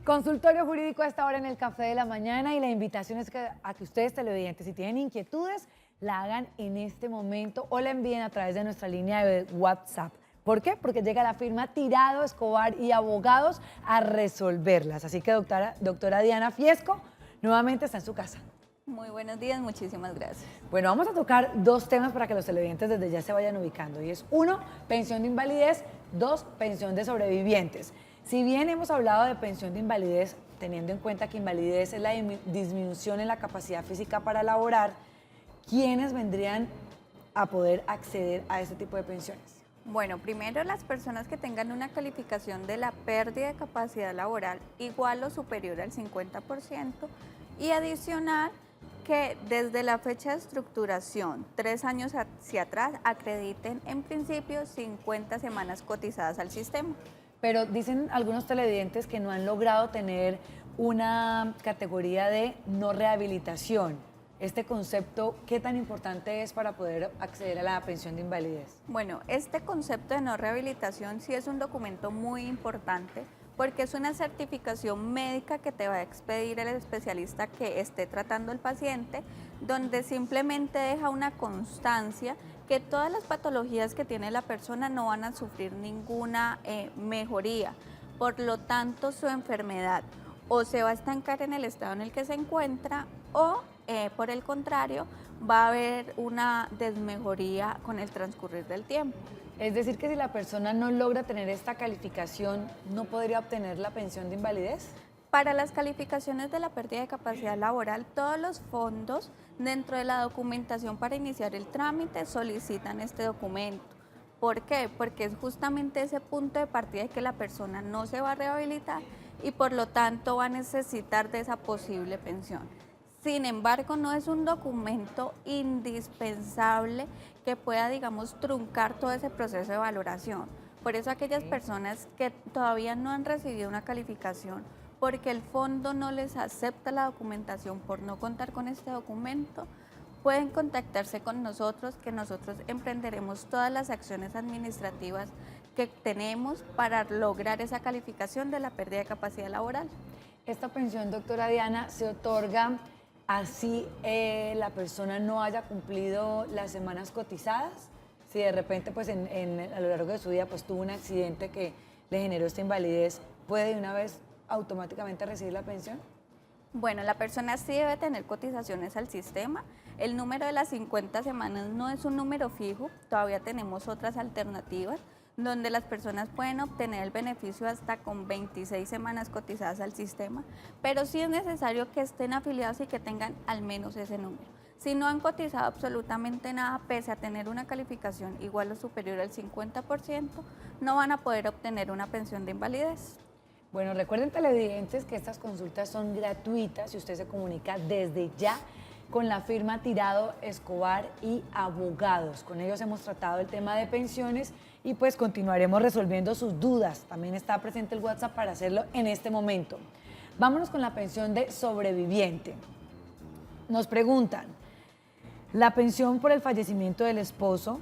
Consultorio jurídico a esta hora en el Café de la Mañana y la invitación es a que ustedes televidentes, si tienen inquietudes, la hagan en este momento o la envíen a través de nuestra línea de WhatsApp. ¿Por qué? Porque llega la firma Tirado, Escobar y Abogados a resolverlas. Así que doctora Diana Fiesco nuevamente está en su casa. Muy buenos días, muchísimas gracias. Bueno, vamos a tocar dos temas para que los televidentes desde ya se vayan ubicando. Y es uno, pensión de invalidez, dos, pensión de sobrevivientes. Si bien hemos hablado de pensión de invalidez, teniendo en cuenta que invalidez es la disminución en la capacidad física para laborar, ¿quiénes vendrían a poder acceder a este tipo de pensiones? Bueno, primero las personas que tengan una calificación de la pérdida de capacidad laboral igual o superior al 50% y adicional que desde la fecha de estructuración, 3 años hacia atrás, acrediten en principio 50 semanas cotizadas al sistema. Pero dicen algunos televidentes que no han logrado tener una categoría de no rehabilitación. Este concepto, ¿qué tan importante es para poder acceder a la pensión de invalidez? Bueno, este concepto de no rehabilitación sí es un documento muy importante porque es una certificación médica que te va a expedir el especialista que esté tratando al paciente, donde simplemente deja una constancia que todas las patologías que tiene la persona no van a sufrir ninguna mejoría. Por lo tanto, su enfermedad o se va a estancar en el estado en el que se encuentra o, por el contrario, va a haber una desmejoría con el transcurrir del tiempo. Es decir, que si la persona no logra tener esta calificación, ¿no podría obtener la pensión de invalidez? Para las calificaciones de la pérdida de capacidad laboral, todos los fondos dentro de la documentación para iniciar el trámite solicitan este documento. ¿Por qué? Porque es justamente ese punto de partida de que la persona no se va a rehabilitar y por lo tanto va a necesitar de esa posible pensión. Sin embargo, no es un documento indispensable que pueda, digamos, truncar todo ese proceso de valoración. Por eso aquellas personas que todavía no han recibido una calificación, porque el fondo no les acepta la documentación por no contar con este documento, pueden contactarse con nosotros, que nosotros emprenderemos todas las acciones administrativas que tenemos para lograr esa calificación de la pérdida de capacidad laboral. Esta pensión, doctora Diana, se otorga así la persona no haya cumplido las semanas cotizadas. Si de repente pues a lo largo de su vida pues tuvo un accidente que le generó esta invalidez, ¿puede de una vez automáticamente recibir la pensión? Bueno, la persona sí debe tener cotizaciones al sistema. El número de las 50 semanas no es un número fijo, todavía tenemos otras alternativas donde las personas pueden obtener el beneficio hasta con 26 semanas cotizadas al sistema, pero sí es necesario que estén afiliados y que tengan al menos ese número. Si no han cotizado absolutamente nada, pese a tener una calificación igual o superior al 50%, no van a poder obtener una pensión de invalidez. Bueno, recuerden televidentes que estas consultas son gratuitas y usted se comunica desde ya con la firma Tirado, Escobar y Abogados. Con ellos hemos tratado el tema de pensiones y pues continuaremos resolviendo sus dudas. También está presente el WhatsApp para hacerlo en este momento. Vámonos con la pensión de sobreviviente. Nos preguntan, ¿la pensión por el fallecimiento del esposo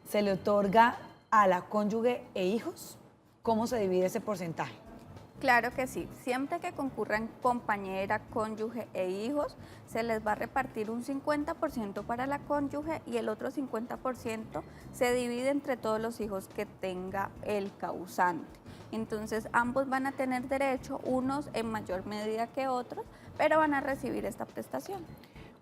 se le otorga a la cónyuge e hijos? ¿Cómo se divide ese porcentaje? Claro que sí, siempre que concurran compañera, cónyuge e hijos, se les va a repartir un 50% para la cónyuge y el otro 50% se divide entre todos los hijos que tenga el causante. Entonces ambos van a tener derecho, unos en mayor medida que otros, pero van a recibir esta prestación.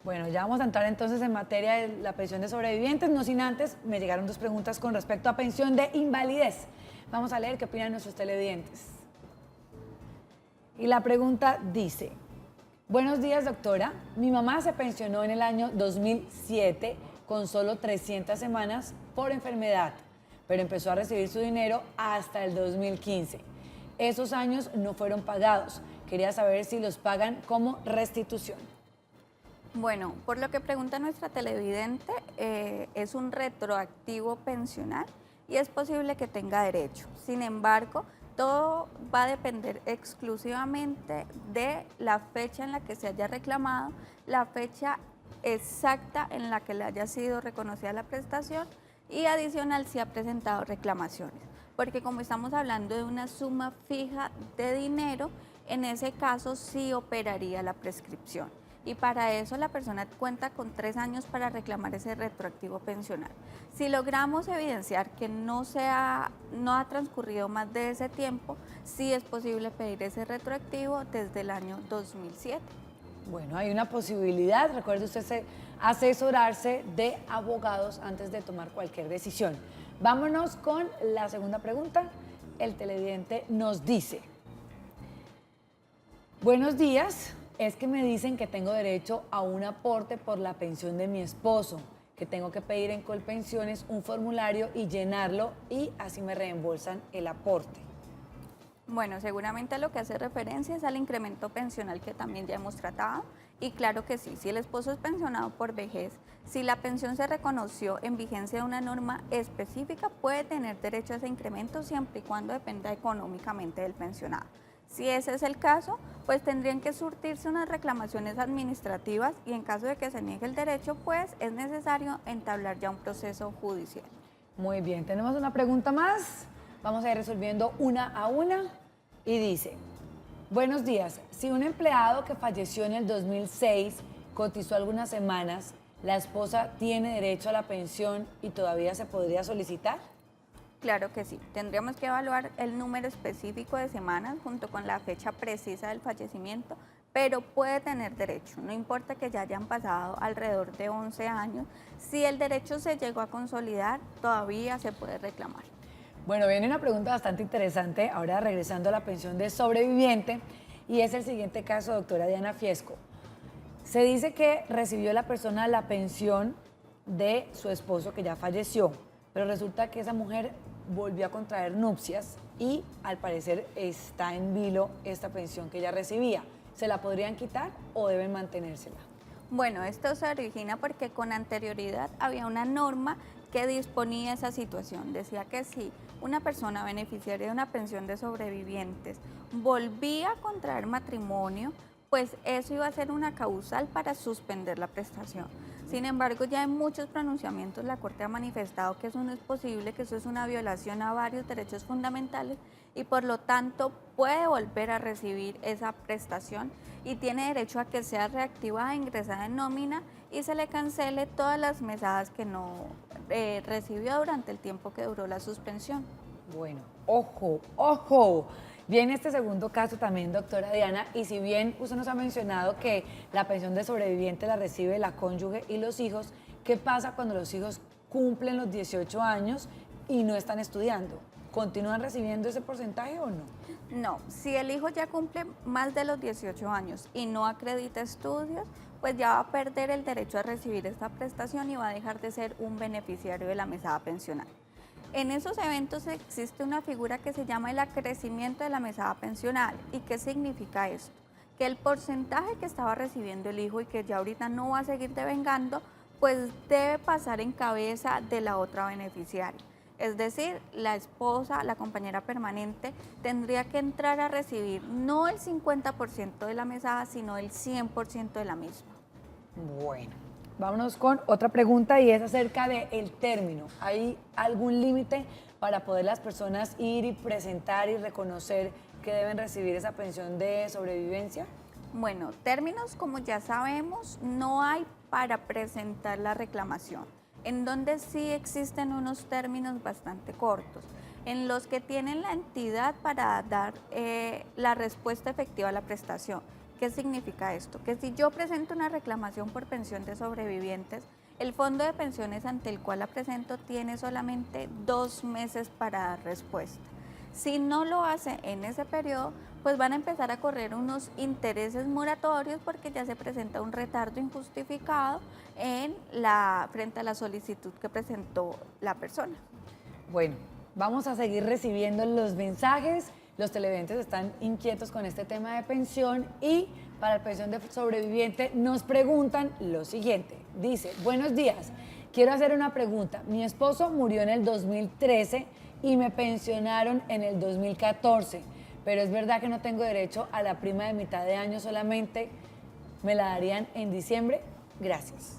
Bueno, ya vamos a entrar entonces en materia de la pensión de sobrevivientes, no sin antes, me llegaron dos preguntas con respecto a pensión de invalidez. Vamos a leer qué opinan nuestros televidentes. Y la pregunta dice, buenos días doctora, mi mamá se pensionó en el año 2007 con solo 300 semanas por enfermedad, pero empezó a recibir su dinero hasta el 2015. Esos años no fueron pagados, quería saber si los pagan como restitución. Bueno, por lo que pregunta nuestra televidente, es un retroactivo pensional y es posible que tenga derecho. Sin embargo, todo va a depender exclusivamente de la fecha en la que se haya reclamado, la fecha exacta en la que le haya sido reconocida la prestación y adicional si ha presentado reclamaciones. Porque como estamos hablando de una suma fija de dinero, en ese caso sí operaría la prescripción. Y para eso la persona cuenta con 3 años para reclamar ese retroactivo pensional. Si logramos evidenciar que no ha transcurrido más de ese tiempo, sí es posible pedir ese retroactivo desde el año 2007. Bueno, hay una posibilidad. Recuerde usted asesorarse de abogados antes de tomar cualquier decisión. Vámonos con la segunda pregunta. El televidente nos dice: buenos días, es que me dicen que tengo derecho a un aporte por la pensión de mi esposo, que tengo que pedir en Colpensiones un formulario y llenarlo y así me reembolsan el aporte. Bueno, seguramente lo que hace referencia es al incremento pensional que también ya hemos tratado. Y claro que sí, si el esposo es pensionado por vejez, si la pensión se reconoció en vigencia de una norma específica, puede tener derecho a ese incremento siempre y cuando dependa económicamente del pensionado. Si ese es el caso, pues tendrían que surtirse unas reclamaciones administrativas y en caso de que se niegue el derecho, pues es necesario entablar ya un proceso judicial. Muy bien, tenemos una pregunta más. Vamos a ir resolviendo una a una y dice: buenos días, si un empleado que falleció en el 2006 cotizó algunas semanas, ¿la esposa tiene derecho a la pensión y todavía se podría solicitar? Claro que sí, tendríamos que evaluar el número específico de semanas junto con la fecha precisa del fallecimiento, pero puede tener derecho, no importa que ya hayan pasado alrededor de 11 años, si el derecho se llegó a consolidar, todavía se puede reclamar. Bueno, viene una pregunta bastante interesante, ahora regresando a la pensión de sobreviviente, y es el siguiente caso, doctora Diana Fiesco. Se dice que recibió la persona la pensión de su esposo que ya falleció, pero resulta que esa mujer volvió a contraer nupcias y al parecer está en vilo esta pensión que ella recibía. ¿Se la podrían quitar o deben mantenérsela? Bueno, esto se origina porque con anterioridad había una norma que disponía esa situación. Decía que si una persona beneficiaria de una pensión de sobrevivientes volvía a contraer matrimonio, pues eso iba a ser una causal para suspender la prestación. Sin embargo, ya en muchos pronunciamientos la Corte ha manifestado que eso no es posible, que eso es una violación a varios derechos fundamentales y por lo tanto puede volver a recibir esa prestación y tiene derecho a que sea reactivada, ingresada en nómina y se le cancele todas las mesadas que no recibió durante el tiempo que duró la suspensión. Bueno, ojo, ojo. Viene este segundo caso también, doctora Diana, y si bien usted nos ha mencionado que la pensión de sobreviviente la recibe la cónyuge y los hijos, ¿qué pasa cuando los hijos cumplen los 18 años y no están estudiando? ¿Continúan recibiendo ese porcentaje o no? No, si el hijo ya cumple más de los 18 años y no acredita estudios, pues ya va a perder el derecho a recibir esta prestación y va a dejar de ser un beneficiario de la mesada pensional. En esos eventos existe una figura que se llama el acrecimiento de la mesada pensional. ¿Y qué significa esto? Que el porcentaje que estaba recibiendo el hijo y que ya ahorita no va a seguir devengando, pues debe pasar en cabeza de la otra beneficiaria. Es decir, la esposa, la compañera permanente, tendría que entrar a recibir no el 50% de la mesada, sino el 100% de la misma. Bueno, vámonos con otra pregunta y es acerca del término. ¿Hay algún límite para poder las personas ir y presentar y reconocer que deben recibir esa pensión de sobrevivencia? Bueno, términos como ya sabemos, no hay para presentar la reclamación, en donde sí existen unos términos bastante cortos, en los que tienen la entidad para dar la respuesta efectiva a la prestación. ¿Qué significa esto? Que si yo presento una reclamación por pensión de sobrevivientes, el fondo de pensiones ante el cual la presento tiene solamente 2 meses para dar respuesta. Si no lo hace en ese periodo, pues van a empezar a correr unos intereses moratorios porque ya se presenta un retardo injustificado frente a la solicitud que presentó la persona. Bueno, vamos a seguir recibiendo los mensajes. Los televidentes están inquietos con este tema de pensión y para la pensión de sobreviviente nos preguntan lo siguiente. Dice: buenos días, quiero hacer una pregunta. Mi esposo murió en el 2013 y me pensionaron en el 2014, pero es verdad que no tengo derecho a la prima de mitad de año solamente, ¿me la darían en diciembre? Gracias.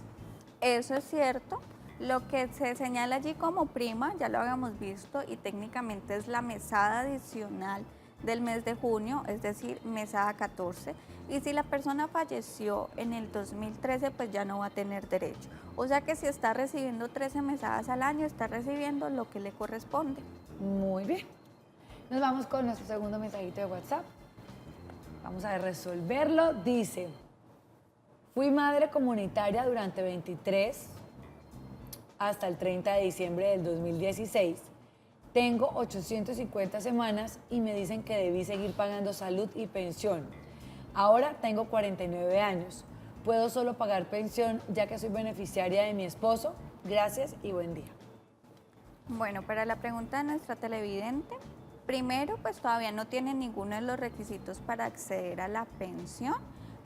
Eso es cierto. Lo que se señala allí como prima, ya lo habíamos visto, y técnicamente es la mesada adicional del mes de junio, es decir, mesada 14. Y si la persona falleció en el 2013, pues ya no va a tener derecho. O sea que si está recibiendo 13 mesadas al año, está recibiendo lo que le corresponde. Muy bien. Nos vamos con nuestro segundo mensajito de WhatsApp. Vamos a resolverlo. Dice, fui madre comunitaria durante 23 hasta el 30 de diciembre del 2016. Tengo 850 semanas y me dicen que debí seguir pagando salud y pensión. Ahora tengo 49 años. ¿Puedo solo pagar pensión ya que soy beneficiaria de mi esposo? Gracias y buen día. Bueno, para la pregunta de nuestra televidente, primero, pues todavía no tiene ninguno de los requisitos para acceder a la pensión,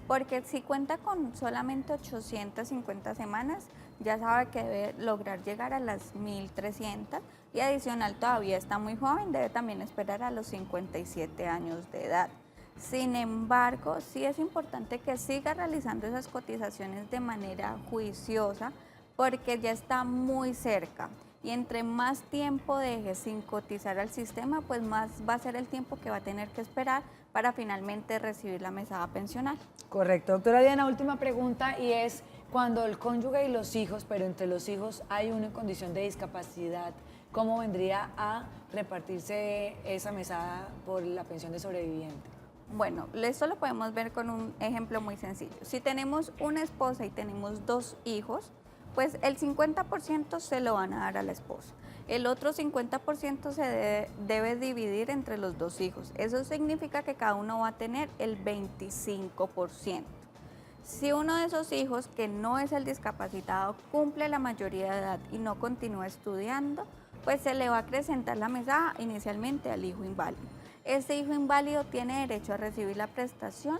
porque si cuenta con solamente 850 semanas, ya sabe que debe lograr llegar a las 1.300 y adicional todavía está muy joven, debe también esperar a los 57 años de edad. Sin embargo, sí es importante que siga realizando esas cotizaciones de manera juiciosa, porque ya está muy cerca. Y entre más tiempo deje sin cotizar al sistema, pues más va a ser el tiempo que va a tener que esperar para finalmente recibir la mesada pensional. Correcto. Doctora Diana, última pregunta y es, cuando el cónyuge y los hijos, pero entre los hijos hay uno en condición de discapacidad, ¿cómo vendría a repartirse esa mesada por la pensión de sobreviviente? Bueno, esto lo podemos ver con un ejemplo muy sencillo. Si tenemos una esposa y tenemos 2 hijos, pues el 50% se lo van a dar a la esposa. El otro 50% se debe dividir entre los 2 hijos. Eso significa que cada uno va a tener el 25%. Si uno de esos hijos, que no es el discapacitado, cumple la mayoría de edad y no continúa estudiando, pues se le va a acrecentar la mesada inicialmente al hijo inválido. Este hijo inválido tiene derecho a recibir la prestación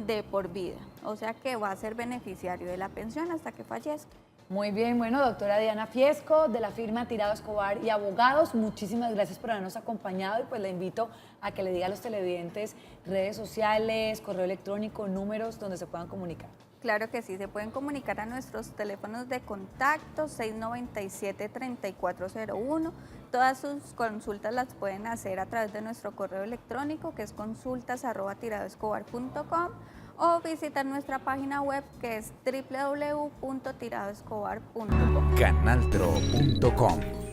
de por vida, o sea que va a ser beneficiario de la pensión hasta que fallezca. Muy bien, bueno, doctora Diana Fiesco, de la firma Tirado Escobar y Abogados, muchísimas gracias por habernos acompañado y pues la invito a que le diga a los televidentes redes sociales, correo electrónico, números donde se puedan comunicar. Claro que sí, se pueden comunicar a nuestros teléfonos de contacto 697-3401. Todas sus consultas las pueden hacer a través de nuestro correo electrónico, que es consultas@tiradoescobar.com, o visitar nuestra página web, que es www.tiradoescobar.com. Canaltro.com